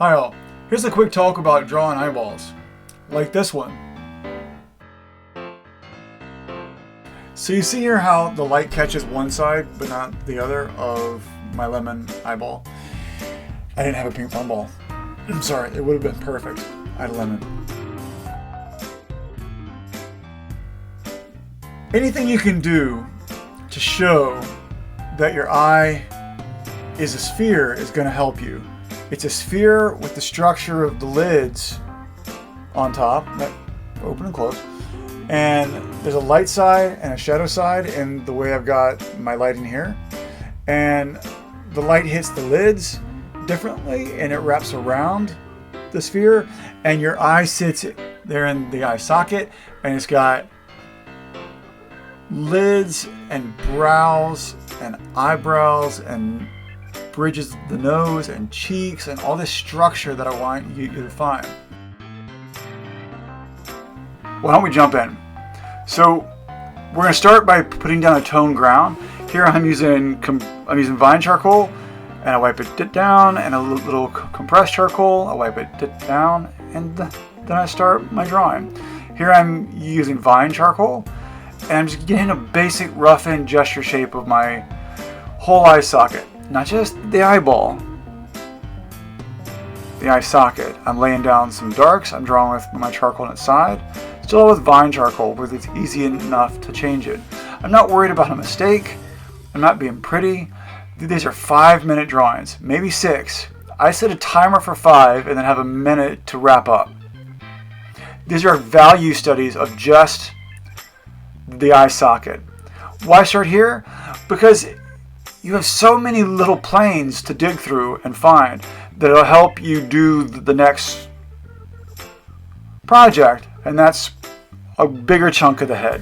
Hi all, here's a quick talk about drawing eyeballs, like this one. So you see here how the light catches one side but not the other of my lemon eyeball. I didn't have a ping pong ball. I'm sorry, it would have been perfect. I had a lemon. Anything you can do to show that your eye is a sphere is going to help you. It's a sphere with the structure of the lids on top, that open and close. And there's a light side and a shadow side in the way I've got my light in here. And the light hits the lids differently and it wraps around the sphere. And your eye sits there in the eye socket and it's got lids and brows and eyebrows and bridges the nose and cheeks and all this structure that I want you to find. Why don't we jump in? So we're going to start by putting down a tone ground. Here I'm using vine charcoal and I wipe it down, and a little compressed charcoal. I wipe it down, and then I start my drawing. Here I'm using vine charcoal and I'm just getting a basic rough-in gesture shape of my whole eye socket. Not just the eyeball, the eye socket. I'm laying down some darks. I'm drawing with my charcoal on its side. Still with vine charcoal, but it's easy enough to change it. I'm not worried about a mistake. I'm not being pretty. These are 5-minute drawings, maybe 6. I set a timer for 5 and then have a minute to wrap up. These are value studies of just the eye socket. Why start here? Because you have so many little planes to dig through and find that it'll help you do the next project, and that's a bigger chunk of the head.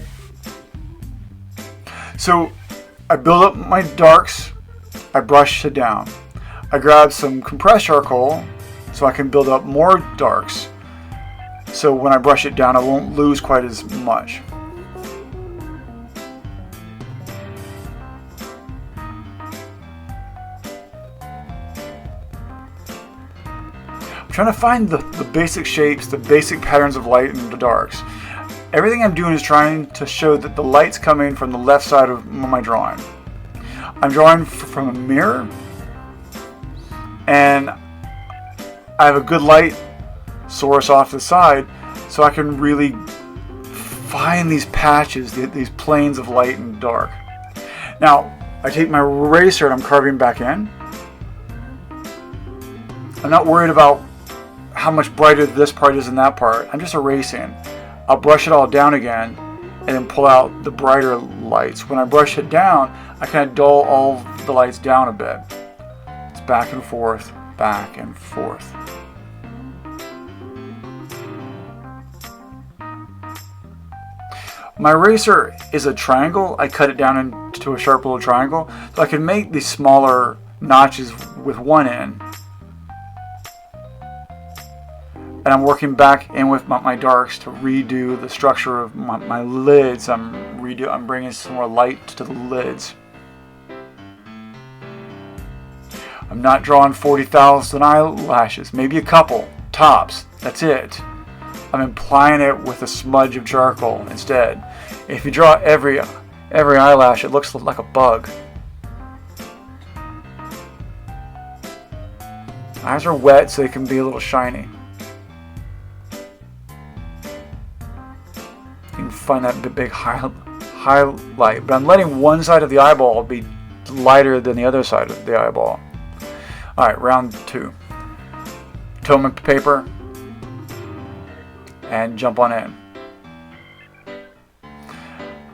So I build up my darks, I brush it down. I grab some compressed charcoal so I can build up more darks. So when I brush it down, I won't lose quite as much. I'm trying to find the basic shapes, the basic patterns of light in the darks. Everything I'm doing is trying to show that the light's coming from the left side of my drawing. I'm drawing from a mirror, and I have a good light source off to the side, so I can really find these patches, these planes of light and dark. Now, I take my eraser and I'm carving back in. I'm not worried about how much brighter this part is than that part. I'm just erasing. I'll brush it all down again and then pull out the brighter lights. When I brush it down, I kind of dull all the lights down a bit. It's back and forth, back and forth. My eraser is a triangle. I cut it down into a sharp little triangle so I can make these smaller notches with one end. And I'm working back in with my darks to redo the structure of my lids. I'm bringing some more light to the lids. I'm not drawing 40,000 eyelashes, maybe a couple, tops, that's it. I'm implying it with a smudge of charcoal instead. If you draw every eyelash, it looks like a bug. Eyes are wet so they can be a little shiny. You can find that big highlight, but I'm letting one side of the eyeball be lighter than the other side of the eyeball. Alright, round 2. Tone paper and jump on in.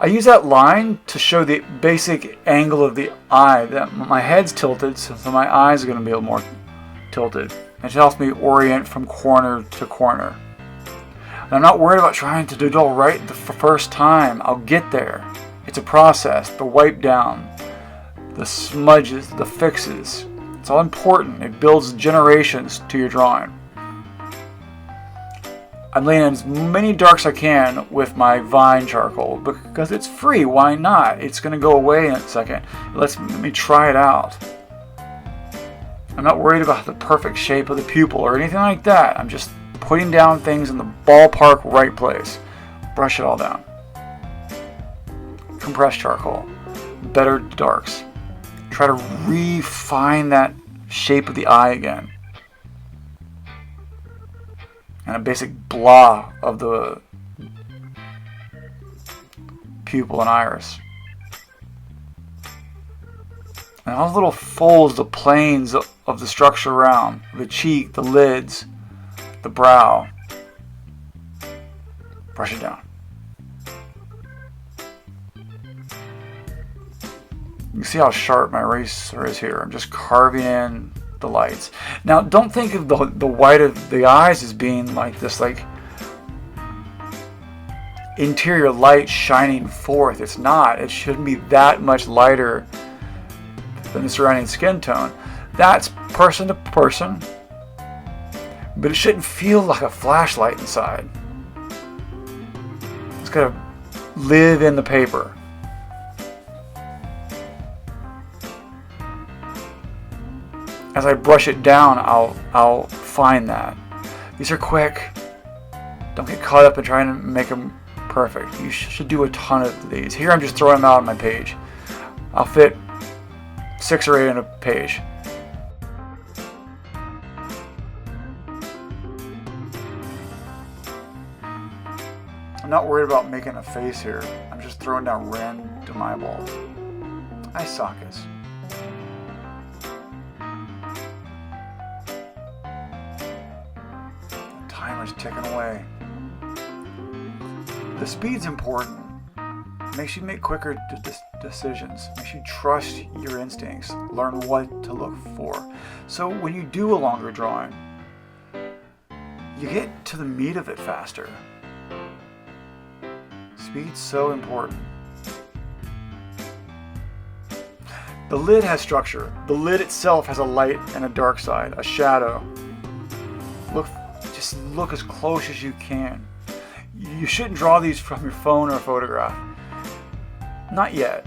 I use that line to show the basic angle of the eye. That my head's tilted, so my eyes are going to be a little more tilted. It helps me orient from corner to corner. And I'm not worried about trying to do it all right the first time. I'll get there. It's a process. The wipe down, the smudges, the fixes. It's all important. It builds generations to your drawing. I'm laying in as many darks as I can with my vine charcoal because it's free. Why not? It's going to go away in a second. It lets me try it out. I'm not worried about the perfect shape of the pupil or anything like that. I'm just putting down things in the ballpark right place. Brush it all down. Compressed charcoal. Better darks. Try to refine that shape of the eye again. And a basic blah of the pupil and iris. And all the little folds, the planes of the structure around, the cheek, the lids, the brow. Brush it down. You can see how sharp my eraser is here. I'm just carving in the lights. Now, don't think of the white of the eyes as being like this, like interior light shining forth. It's not. It shouldn't be that much lighter than the surrounding skin tone. That's person to person, but it shouldn't feel like a flashlight inside. It's got to live in the paper. As I brush it down, I'll find that. These are quick. Don't get caught up in trying to make them perfect. You should do a ton of these. Here I'm just throwing them out on my page. I'll fit 6 or 8 in a page. I'm not worried about making a face here. I'm just throwing down random eyeballs. Eye sockets. The timer's ticking away. The speed's important. It makes you make quicker decisions. It makes you trust your instincts. Learn what to look for. So when you do a longer drawing, you get to the meat of it faster. Speed's so important. The lid has structure. The lid itself has a light and a dark side, a shadow. Just look as close as you can. You shouldn't draw these from your phone or photograph. Not yet.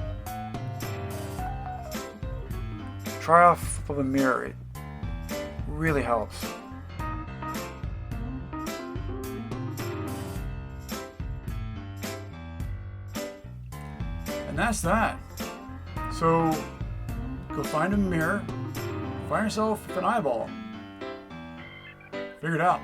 Try off of a mirror. It really helps. And that's that. So go find a mirror, find yourself an eyeball. Figure it out.